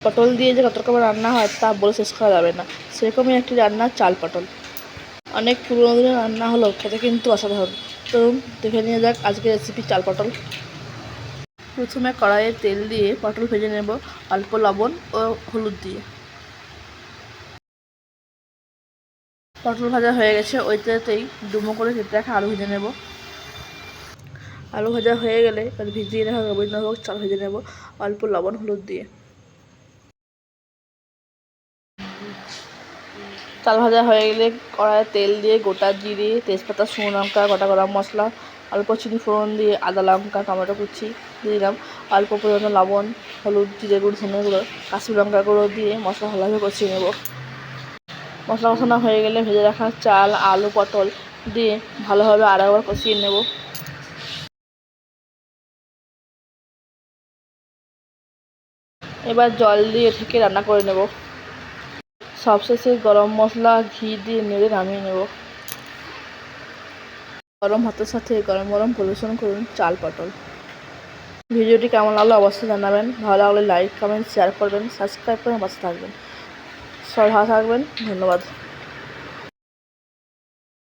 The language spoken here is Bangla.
পটল দিয়ে যে কত রকমের রান্না হয় তা বলে শেষ করা যাবে না। সেরকমই একটি রান্না চাল পটল। অনেক পুরোনো দিনের রান্না হলো, খেতে কিন্তু অসাধারণ। তো দেখে নিয়ে যাক আজকের রেসিপি চাল পটল। প্রথমে কড়াইয়ে তেল দিয়ে পটল ভেজে নেব অল্প লবণ ও হলুদ দিয়ে। পটল ভাজা হয়ে গেছে, ওই তেলেতেই ডুমো করে কেটে রাখা আলু ভেজে নেব। আলু ভাজা হয়ে গেলে এবার ভিজিয়ে রাখা গোবিন্দভোগ চাল ভেজে নেব অল্প লবণ হলুদ দিয়ে। চাল ভাজা হয়ে গেলে কড়াইয়ে তেল দিয়ে গোটা জিরে, তেজপাতা, শুকনো লঙ্কা, গোটা গরম মশলা, অল্প চিনি ফোড়ন দিয়ে আদা লঙ্কা টমেটো কুচি দিয়ে দিলাম, অল্প পরিমাণে লবণ, হলুদ, জিরে গুঁড়ো, ধনে গুঁড়ো, কাশ্মীরি লঙ্কা গুঁড়ো দিয়ে মশলা ভালোভাবে কষিয়ে নেব। মশলা কষানো হয়ে গেলে ভেজে রাখা চাল, আলু, পটল দিয়ে ভালোভাবে আরেকবার কষিয়ে নেব। এবার জল দিয়ে ঢেকে রান্না করে নেব। সবশেষে গরম মশলা, ঘি দিয়ে নেড়ে নামিয়ে নেব। গরম ভাতের সাথে গরম গরম পরিবেশন করুন চাল পটল। ভিডিওটি কেমন লাগলো অবশ্যই জানাবেন। ভালো লাগলে লাইক, কমেন্ট, শেয়ার করবেন, সাবস্ক্রাইব করে পাশে থাকবেন। সবাই ভালো থাকবেন, ধন্যবাদ।